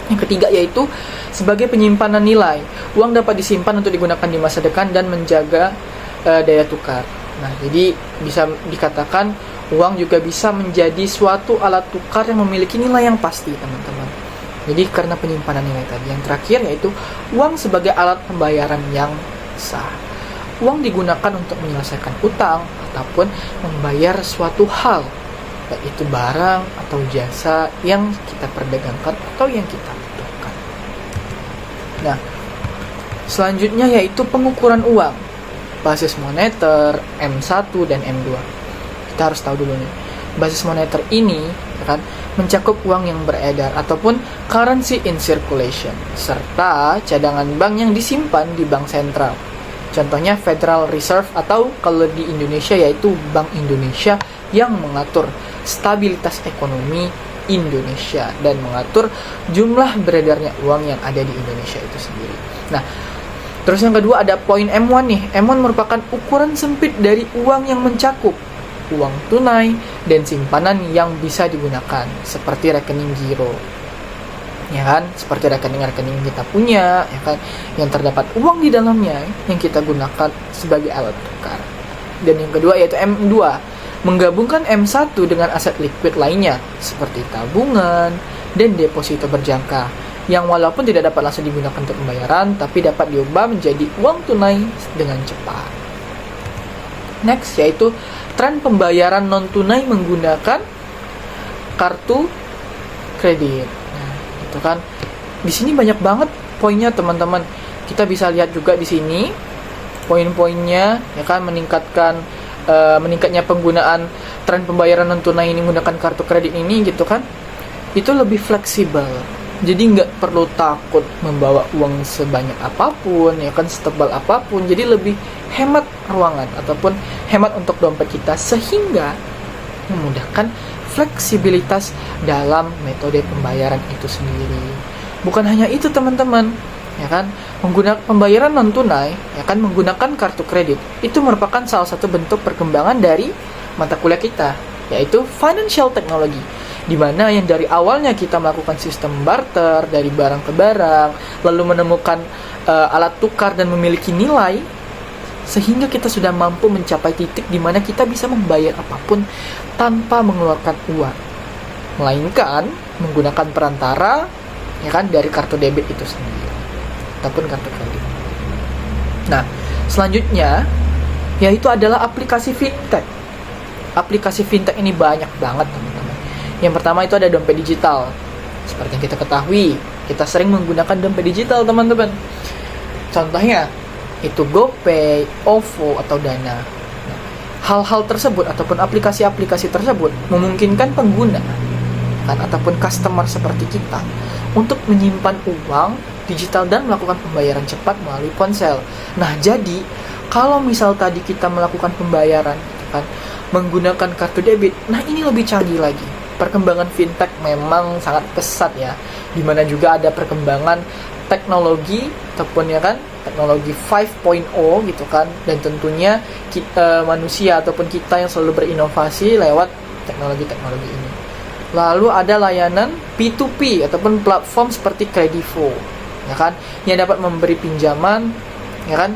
Yang ketiga yaitu sebagai penyimpanan nilai. Uang dapat disimpan untuk digunakan di masa depan dan menjaga daya tukar. Nah, jadi bisa dikatakan uang juga bisa menjadi suatu alat tukar yang memiliki nilai yang pasti, teman-teman. Jadi karena penyimpanan nilai tadi. Yang terakhir yaitu uang sebagai alat pembayaran yang sah. Uang digunakan untuk menyelesaikan utang ataupun membayar suatu hal, baik itu barang atau jasa yang kita perdagangkan atau yang kita butuhkan. Nah, selanjutnya yaitu pengukuran uang, basis moneter, M1 dan M2. Kita harus tahu dulu nih, basis moneter ini kan mencakup uang yang beredar ataupun currency in circulation serta cadangan bank yang disimpan di bank sentral. Contohnya Federal Reserve atau kalau di Indonesia yaitu Bank Indonesia yang mengatur stabilitas ekonomi Indonesia dan mengatur jumlah beredarnya uang yang ada di Indonesia itu sendiri. Nah, terus yang kedua ada poin M1 nih. M1 merupakan ukuran sempit dari uang yang mencakup uang tunai dan simpanan yang bisa digunakan seperti rekening giro. Ya kan, seperti rekening-rekening kita punya, ya kan, yang terdapat uang di dalamnya yang kita gunakan sebagai alat tukar. Dan yang kedua yaitu M2, menggabungkan M1 dengan aset liquid lainnya seperti tabungan dan deposito berjangka yang walaupun tidak dapat langsung digunakan untuk pembayaran tapi dapat diubah menjadi uang tunai dengan cepat. Next yaitu tren pembayaran non tunai menggunakan kartu kredit. Itu kan di sini banyak banget poinnya, teman-teman. Kita bisa lihat juga di sini poin-poinnya, ya kan, meningkatnya penggunaan tren pembayaran non tunai ini menggunakan kartu kredit ini, gitu kan. Itu lebih fleksibel. Jadi nggak perlu takut membawa uang sebanyak apapun, ya kan, setebal apapun. Jadi lebih hemat ruangan ataupun hemat untuk dompet kita sehingga memudahkan fleksibilitas dalam metode pembayaran itu sendiri. Bukan hanya itu, teman-teman, ya kan, menggunakan pembayaran non tunai, ya kan, menggunakan kartu kredit itu merupakan salah satu bentuk perkembangan dari mata kuliah kita, yaitu financial technology, di mana yang dari awalnya kita melakukan sistem barter dari barang ke barang, lalu menemukan alat tukar dan memiliki nilai, sehingga kita sudah mampu mencapai titik di mana kita bisa membayar apapun tanpa mengeluarkan uang, melainkan menggunakan perantara, ya kan, dari kartu debit itu sendiri ataupun kartu kredit. Nah, selanjutnya yaitu adalah aplikasi fintech. Aplikasi fintech ini banyak banget, teman-teman. Yang pertama itu ada dompet digital. Seperti yang kita ketahui, kita sering menggunakan dompet digital, teman-teman. Contohnya itu GoPay, OVO, atau Dana. Nah, hal-hal tersebut ataupun aplikasi-aplikasi tersebut memungkinkan pengguna kan ataupun customer seperti kita untuk menyimpan uang digital dan melakukan pembayaran cepat melalui ponsel. Nah, jadi kalau misal tadi kita melakukan pembayaran kan menggunakan kartu debit, nah ini lebih canggih lagi. Perkembangan fintech memang sangat pesat ya, dimana juga ada perkembangan teknologi ataupun ya kan teknologi 5.0 gitu kan, dan tentunya kita manusia ataupun kita yang selalu berinovasi lewat teknologi-teknologi ini. Lalu ada layanan P2P ataupun platform seperti Kredivo, ya kan, yang dapat memberi pinjaman, ya kan.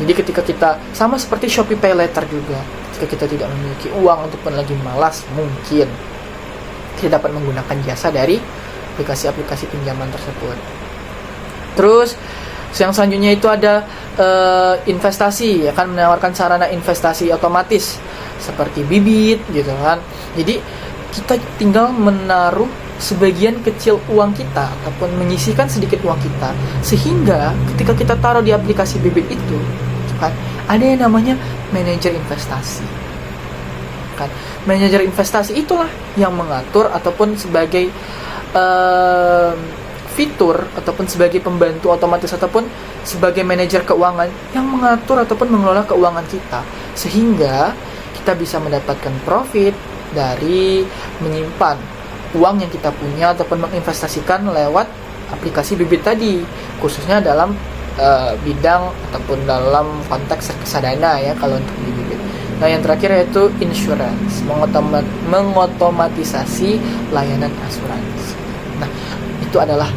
Jadi ketika kita sama seperti Shopee Pay Later juga, ketika kita tidak memiliki uang ataupun lagi malas, mungkin kita dapat menggunakan jasa dari aplikasi-aplikasi pinjaman tersebut. Terus yang selanjutnya itu ada investasi, ya kan, menawarkan sarana investasi otomatis seperti bibit gitu kan. Jadi kita tinggal menaruh sebagian kecil uang kita ataupun menyisihkan sedikit uang kita, sehingga ketika kita taruh di aplikasi bibit itu kan, ada yang namanya manajer investasi kan. Manajer investasi itulah yang mengatur ataupun sebagai fitur ataupun sebagai pembantu otomatis ataupun sebagai manajer keuangan yang mengatur ataupun mengelola keuangan kita, sehingga kita bisa mendapatkan profit dari menyimpan uang yang kita punya ataupun menginvestasikan lewat aplikasi bibit tadi, khususnya dalam bidang ataupun dalam konteks reksadana ya kalau untuk di bibit. Nah, yang terakhir yaitu insurance, mengotomatisasi layanan asuransi. Nah, itu adalah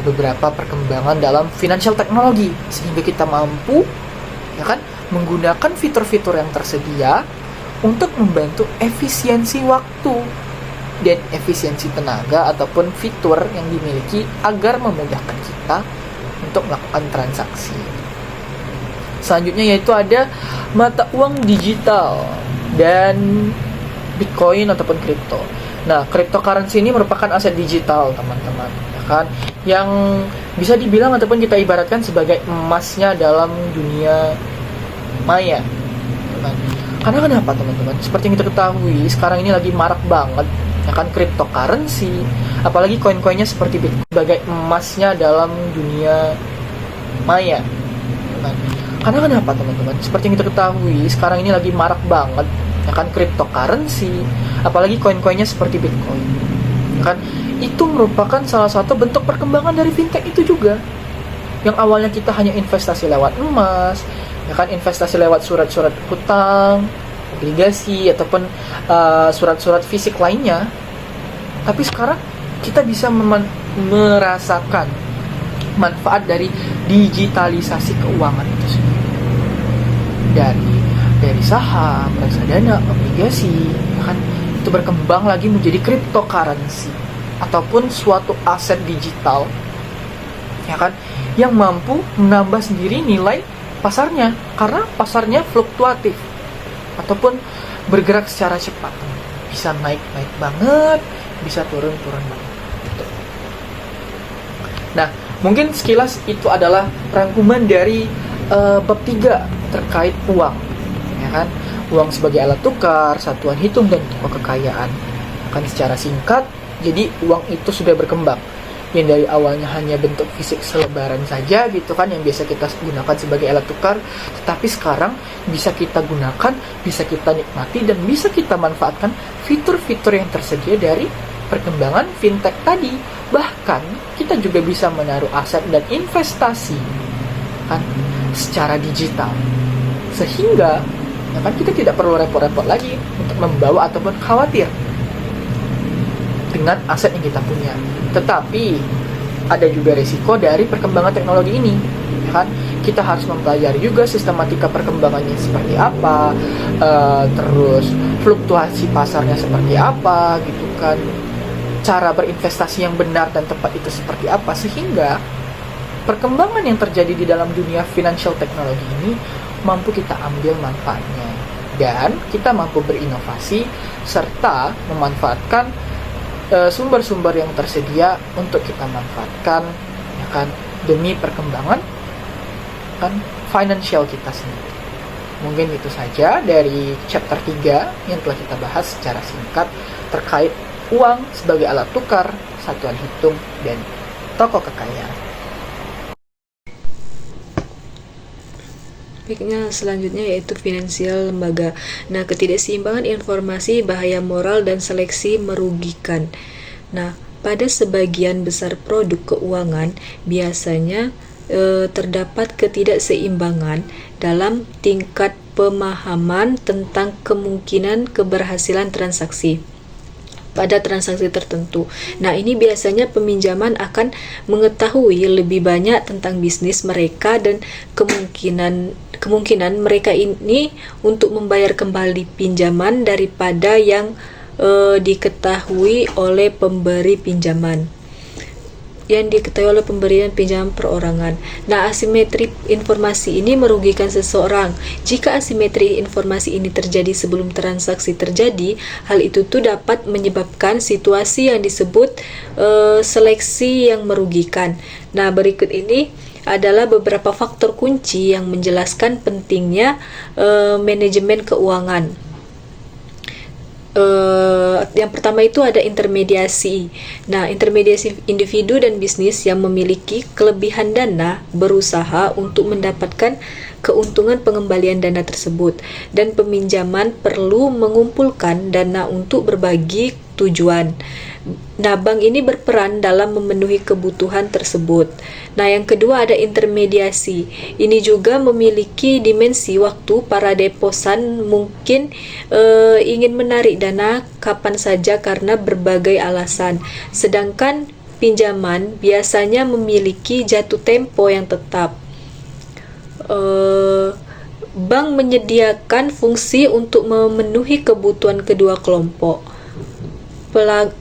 beberapa perkembangan dalam financial technology, sehingga kita mampu, ya kan, menggunakan fitur-fitur yang tersedia untuk membantu efisiensi waktu dan efisiensi tenaga ataupun fitur yang dimiliki agar memudahkan kita untuk melakukan transaksi. Selanjutnya yaitu ada mata uang digital dan Bitcoin ataupun kripto. Nah, cryptocurrency ini merupakan aset digital, teman-teman, ya kan, yang bisa dibilang ataupun kita ibaratkan sebagai emasnya dalam dunia maya. Karena kenapa, teman-teman? Seperti yang kita ketahui, sekarang ini lagi marak banget, ya kan, cryptocurrency, apalagi koin-koinnya seperti Bitcoin sebagai emasnya dalam dunia maya. Karena kenapa, teman-teman? Seperti yang kita ketahui, sekarang ini lagi marak banget, ya kan, cryptocurrency, apalagi koin-koinnya seperti Bitcoin, ya kan. Itu merupakan salah satu bentuk perkembangan dari fintech itu juga. Yang awalnya kita hanya investasi lewat emas, ya kan, investasi lewat surat-surat hutang, obligasi ataupun surat-surat fisik lainnya. Tapi sekarang kita bisa merasakan manfaat dari digitalisasi keuangan itu sendiri. Dari saham, reksadana, obligasi, ya kan, itu berkembang lagi menjadi cryptocurrency ataupun suatu aset digital, ya kan, yang mampu menambah sendiri nilai pasarnya karena pasarnya fluktuatif ataupun bergerak secara cepat, bisa naik banget, bisa turun banget. Nah, mungkin sekilas itu adalah rangkuman dari bab 3 terkait uang, ya kan, uang sebagai alat tukar, satuan hitung dan pokok kekayaan. Kan secara singkat, jadi uang itu sudah berkembang, yang dari awalnya hanya bentuk fisik selebaran saja gitu kan, yang biasa kita gunakan sebagai alat tukar, tetapi sekarang bisa kita gunakan, bisa kita nikmati, dan bisa kita manfaatkan fitur-fitur yang tersedia dari perkembangan fintech tadi. Bahkan kita juga bisa menaruh aset dan investasi kan secara digital, sehingga ya kan, kita tidak perlu repot-repot lagi untuk membawa ataupun khawatir dengan aset yang kita punya. Tetapi ada juga risiko dari perkembangan teknologi ini, kan? Kita harus mempelajari juga sistematika perkembangannya seperti apa, terus fluktuasi pasarnya seperti apa, gitu kan? Cara berinvestasi yang benar dan tepat itu seperti apa, sehingga perkembangan yang terjadi di dalam dunia financial technology ini mampu kita ambil manfaatnya, dan kita mampu berinovasi serta memanfaatkan sumber-sumber yang tersedia untuk kita manfaatkan, ya kan, demi perkembangan kan financial kita sendiri. Mungkin itu saja dari chapter 3 yang telah kita bahas secara singkat terkait uang sebagai alat tukar, satuan hitung, dan toko kekayaan. Baiknya, selanjutnya yaitu finansial lembaga. Nah, ketidakseimbangan informasi, bahaya moral, dan seleksi merugikan. Nah, pada sebagian besar produk keuangan, biasanya terdapat ketidakseimbangan dalam tingkat pemahaman tentang kemungkinan keberhasilan transaksi. pada transaksi tertentu. Nah, ini biasanya peminjaman akan mengetahui lebih banyak tentang bisnis mereka dan kemungkinan mereka ini untuk membayar kembali pinjaman daripada yang diketahui oleh pemberi pinjaman. Pinjaman perorangan. Nah, asimetri informasi ini merugikan seseorang. Jika asimetri informasi ini terjadi sebelum transaksi terjadi, hal itu dapat menyebabkan situasi yang disebut seleksi yang merugikan. Nah, berikut ini adalah beberapa faktor kunci yang menjelaskan pentingnya manajemen keuangan. Yang pertama itu ada intermediasi. Nah, intermediasi individu dan bisnis yang memiliki kelebihan dana berusaha untuk mendapatkan keuntungan pengembalian dana tersebut, dan peminjaman perlu mengumpulkan dana untuk berbagi tujuan. Nah, bank ini berperan dalam memenuhi kebutuhan tersebut. Nah, yang kedua ada intermediasi. Ini juga memiliki dimensi waktu. Para deposan mungkin ingin menarik dana kapan saja karena berbagai alasan. Sedangkan pinjaman biasanya memiliki jatuh tempo yang tetap. Bank menyediakan fungsi untuk memenuhi kebutuhan kedua kelompok.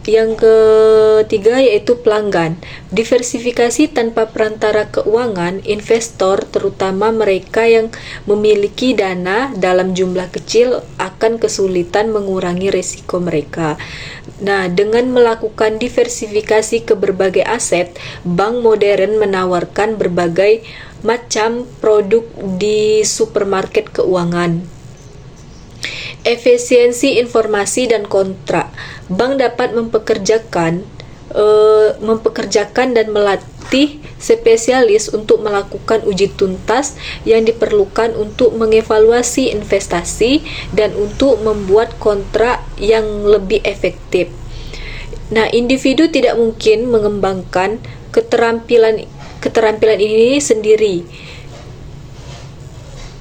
Yang ketiga yaitu pelanggan. Diversifikasi tanpa perantara keuangan, investor, terutama mereka yang memiliki dana dalam jumlah kecil, akan kesulitan mengurangi risiko mereka. Nah, dengan melakukan diversifikasi ke berbagai aset, bank modern menawarkan berbagai macam produk di supermarket keuangan. Efisiensi informasi dan kontrak. Bank dapat mempekerjakan dan melatih spesialis untuk melakukan uji tuntas yang diperlukan untuk mengevaluasi investasi dan untuk membuat kontrak yang lebih efektif. Nah, individu tidak mungkin mengembangkan keterampilan ini sendiri.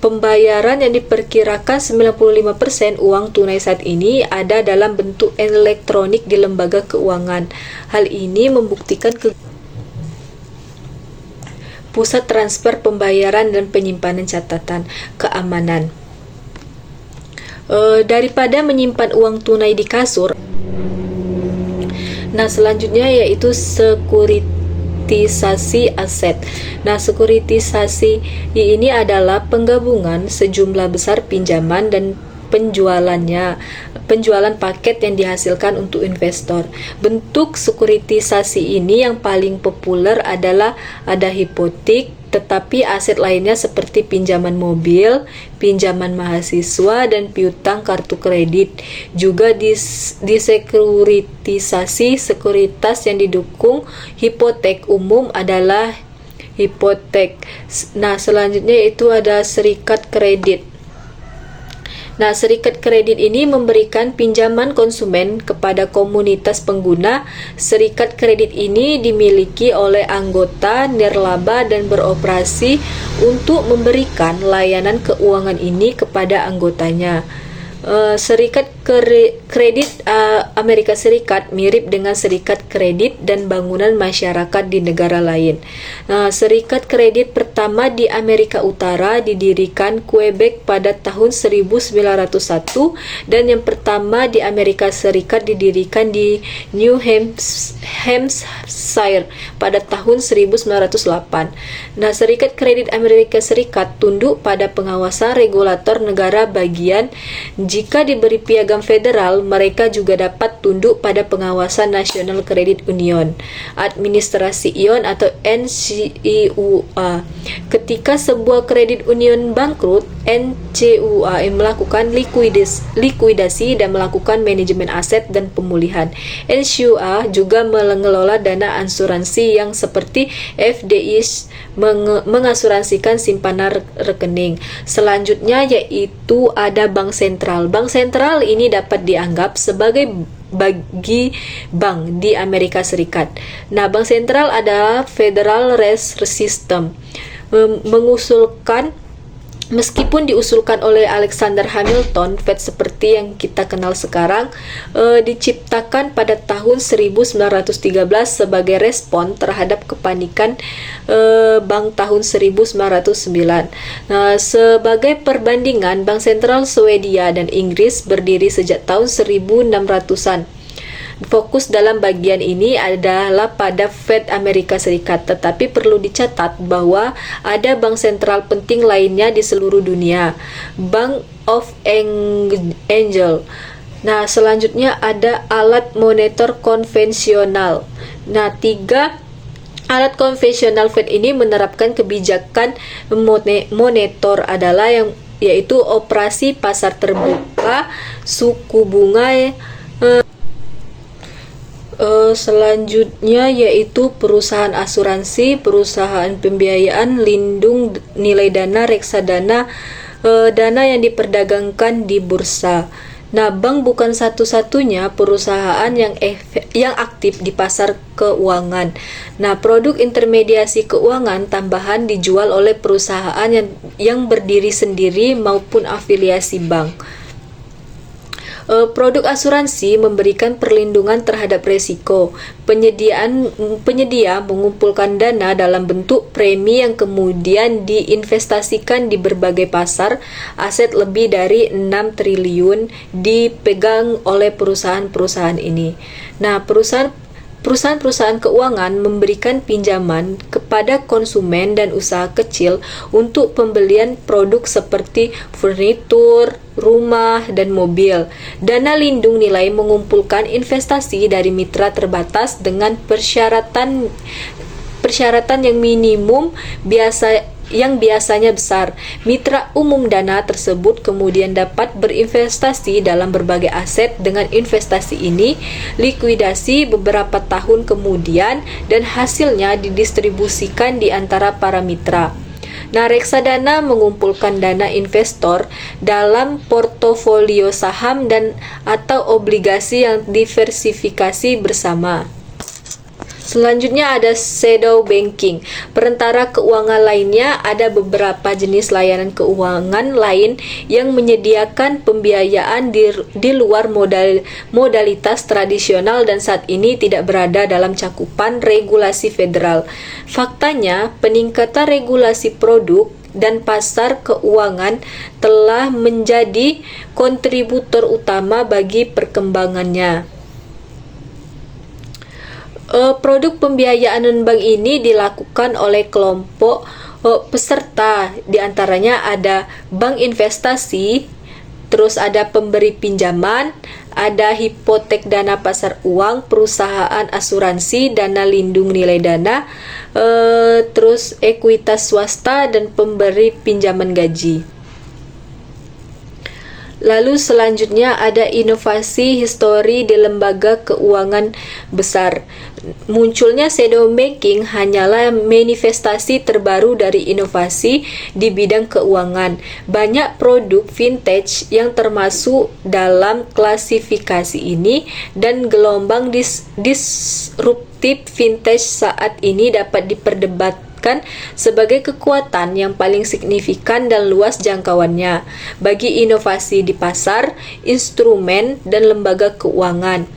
Pembayaran yang diperkirakan 95% uang tunai saat ini ada dalam bentuk elektronik di lembaga keuangan. Hal ini membuktikan pusat transfer pembayaran dan penyimpanan catatan keamanan. Daripada menyimpan uang tunai di kasur. Nah, selanjutnya yaitu sekuritisasi aset. Nah, sekuritisasi ini adalah penggabungan sejumlah besar pinjaman dan penjualan paket yang dihasilkan untuk investor. Bentuk sekuritisasi ini yang paling populer adalah ada hipotek, tetapi aset lainnya seperti pinjaman mobil, pinjaman mahasiswa, dan piutang kartu kredit. Juga disekuritisasi sekuritas yang didukung hipotek umum adalah hipotek. Nah, selanjutnya itu ada serikat kredit. Nah, serikat kredit ini memberikan pinjaman konsumen kepada komunitas pengguna. Serikat kredit ini dimiliki oleh anggota nirlaba dan beroperasi untuk memberikan layanan keuangan ini kepada anggotanya. Serikat kredit Amerika Serikat mirip dengan serikat kredit dan bangunan masyarakat di negara lain. Serikat kredit pertama di Amerika Utara didirikan Quebec pada tahun 1901 dan yang pertama di Amerika Serikat didirikan di New Hampshire pada tahun 1908. Nah, serikat kredit Amerika Serikat tunduk pada pengawasan regulator negara bagian. Jika diberi piagam federal, mereka juga dapat tunduk pada pengawasan National Credit Union, administrasi ION atau NCUA. Ketika sebuah kredit union bangkrut, NCUA melakukan likuidasi dan melakukan manajemen aset dan pemulihan. NCUA juga mengelola dana asuransi yang seperti FDI mengasuransikan simpanan rekening. Selanjutnya yaitu ada bank sentral. Bank sentral ini dapat dianggap sebagai bagi bank di Amerika Serikat. Nah, bank sentral adalah Federal Reserve System, mengusulkan Meskipun diusulkan oleh Alexander Hamilton, Fed seperti yang kita kenal sekarang diciptakan pada tahun 1913 sebagai respon terhadap kepanikan bank tahun 1909. Nah, sebagai perbandingan, Bank Sentral Swedia dan Inggris berdiri sejak tahun 1600-an. Fokus dalam bagian ini adalah pada Fed Amerika Serikat, tetapi perlu dicatat bahwa ada bank sentral penting lainnya di seluruh dunia, Bank of England. Nah, selanjutnya ada alat moneter konvensional. Nah, 3 alat konvensional Fed ini menerapkan kebijakan moneter adalah yaitu operasi pasar terbuka, suku bunga. Selanjutnya yaitu perusahaan asuransi, perusahaan pembiayaan, lindung nilai dana, reksadana, dana yang diperdagangkan di bursa. Nah, bank bukan satu-satunya perusahaan yang aktif di pasar keuangan. Nah, produk intermediasi keuangan tambahan dijual oleh perusahaan yang berdiri sendiri maupun afiliasi bank. Produk asuransi memberikan perlindungan terhadap resiko. Penyedia mengumpulkan dana dalam bentuk premi yang kemudian diinvestasikan di berbagai pasar. Aset lebih dari 6 triliun dipegang oleh perusahaan-perusahaan ini. Nah, perusahaan-perusahaan keuangan memberikan pinjaman kepada konsumen dan usaha kecil untuk pembelian produk seperti furnitur, rumah, dan mobil. Dana lindung nilai mengumpulkan investasi dari mitra terbatas dengan persyaratan yang minimum yang biasanya besar. Mitra umum dana tersebut kemudian dapat berinvestasi dalam berbagai aset. Dengan investasi ini, likuidasi beberapa tahun kemudian dan hasilnya didistribusikan di antara para mitra. Nah, reksadana mengumpulkan dana investor dalam portofolio saham dan atau obligasi yang diversifikasi bersama. Selanjutnya ada shadow banking. Perantara keuangan lainnya, ada beberapa jenis layanan keuangan lain yang menyediakan pembiayaan di luar modalitas tradisional dan saat ini tidak berada dalam cakupan regulasi federal. Faktanya, peningkatan regulasi produk dan pasar keuangan telah menjadi kontributor utama bagi perkembangannya. Produk pembiayaan non-bank ini dilakukan oleh kelompok peserta, diantaranya ada bank investasi, terus ada pemberi pinjaman, ada hipotek dana pasar uang, perusahaan asuransi, dana lindung nilai dana, terus ekuitas swasta, dan pemberi pinjaman gaji. Lalu selanjutnya ada inovasi histori di lembaga keuangan besar. Munculnya shadow banking hanyalah manifestasi terbaru dari inovasi di bidang keuangan. Banyak produk vintage yang termasuk dalam klasifikasi ini dan gelombang disruptif vintage saat ini dapat diperdebatkan sebagai kekuatan yang paling signifikan dan luas jangkauannya bagi inovasi di pasar, instrumen, dan lembaga keuangan.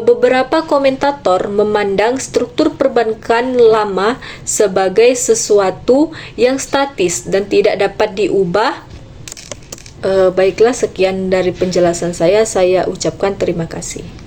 Beberapa komentator memandang struktur perbankan lama sebagai sesuatu yang statis dan tidak dapat diubah. Baiklah, sekian dari penjelasan saya ucapkan terima kasih.